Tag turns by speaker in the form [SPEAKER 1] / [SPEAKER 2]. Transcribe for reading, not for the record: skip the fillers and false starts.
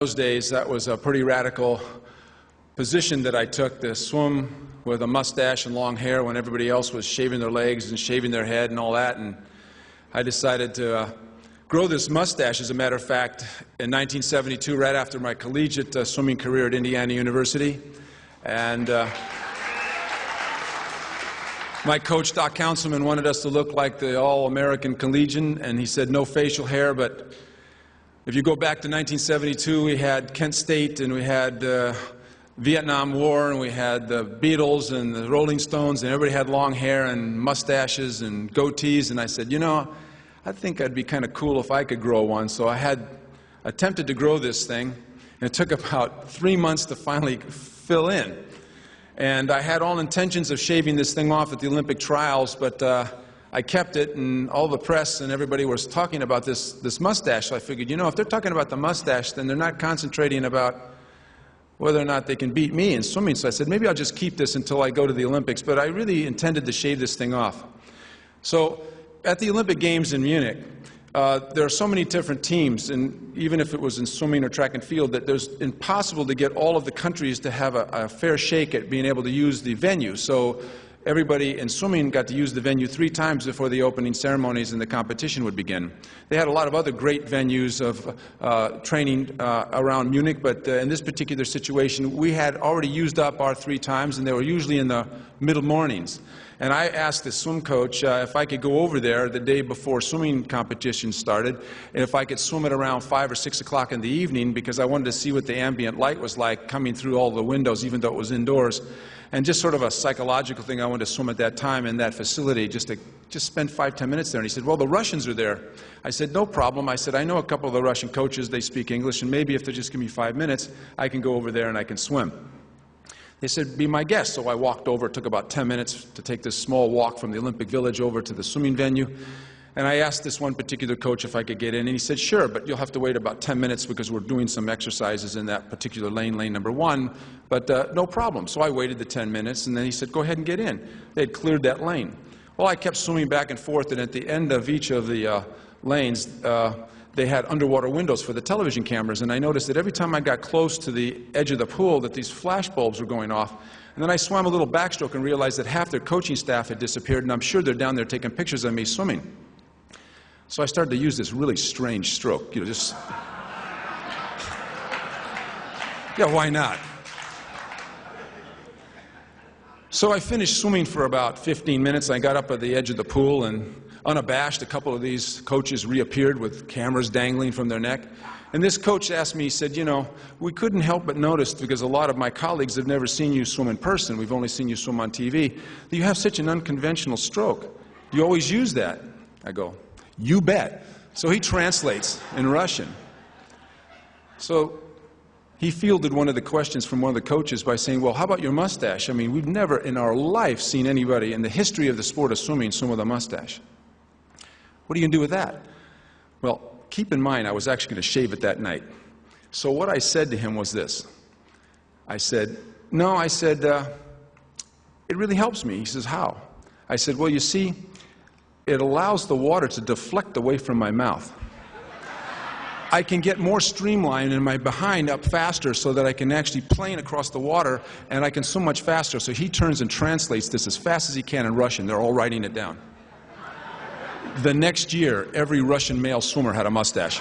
[SPEAKER 1] Those days, that was a pretty radical position that I took, to swim with a mustache and long hair when everybody else was shaving their legs and shaving their head and all that. And I decided to grow this mustache, as a matter of fact, in 1972, right after my collegiate swimming career at Indiana University. And my coach, Doc Councilman, wanted us to look like the all-American collegian, and he said no facial hair. But if you go back to 1972, we had Kent State, and we had Vietnam War, and we had the Beatles and the Rolling Stones, and everybody had long hair and mustaches and goatees. And I said, you know, I think I'd be kind of cool if I could grow one. So I had attempted to grow this thing, and it took about 3 months to finally fill in. And I had all intentions of shaving this thing off at the Olympic trials, but I kept it, and all the press and everybody was talking about this mustache. So I figured, you know, if they're talking about the mustache, then they're not concentrating about whether or not they can beat me in swimming. So I said, maybe I'll just keep this until I go to the Olympics. But I really intended to shave this thing off. So at the Olympic Games in Munich, there are so many different teams, and even if it was in swimming or track and field, that it's impossible to get all of the countries to have a fair shake at being able to use the venue. So everybody in swimming got to use the venue 3 times before the opening ceremonies and the competition would begin. They had a lot of other great venues of training around Munich, but in this particular situation, we had already used up our 3 times, and they were usually in the middle mornings. And I asked the swim coach if I could go over there the day before swimming competition started, and if I could swim at around 5 or 6 o'clock in the evening, because I wanted to see what the ambient light was like coming through all the windows, even though it was indoors. And just sort of a psychological thing, I wanted to swim at that time in that facility, just spend 5-10 minutes there. And he said, well, the Russians are there. I said, no problem. I said, I know a couple of the Russian coaches, they speak English, and maybe if they just give me 5 minutes, I can go over there and I can swim. They said, be my guest. So I walked over. It took about 10 minutes to take this small walk from the Olympic Village over to the swimming venue. And I asked this one particular coach if I could get in, and he said, sure, but you'll have to wait about 10 minutes because we're doing some exercises in that particular lane, lane number 1, but no problem. So I waited the 10 minutes, and then he said, go ahead and get in. They had cleared that lane. Well, I kept swimming back and forth, and at the end of each of the lanes, they had underwater windows for the television cameras, and I noticed that every time I got close to the edge of the pool that these flash bulbs were going off. And then I swam a little backstroke and realized that half their coaching staff had disappeared, and I'm sure they're down there taking pictures of me swimming. So I started to use this really strange stroke, you know, just, yeah, why not? So I finished swimming for about 15 minutes. I got up at the edge of the pool, and unabashed, a couple of these coaches reappeared with cameras dangling from their neck. And this coach asked me, he said, you know, we couldn't help but notice, because a lot of my colleagues have never seen you swim in person, we've only seen you swim on TV, that you have such an unconventional stroke. Do you always use that? I go, you bet. So he translates in Russian. So he fielded one of the questions from one of the coaches by saying, well, how about your mustache? I mean, we've never in our life seen anybody in the history of the sport of swimming swim with a mustache. What are you going to do with that? Well, keep in mind, I was actually going to shave it that night. So what I said to him was this. I said, no, I said, it really helps me. He says, how? I said, well, you see, it allows the water to deflect away from my mouth. I can get more streamlined in my behind up faster so that I can actually plane across the water, and I can swim much faster. So he turns and translates this as fast as he can in Russian. They're all writing it down. The next year, every Russian male swimmer had a mustache.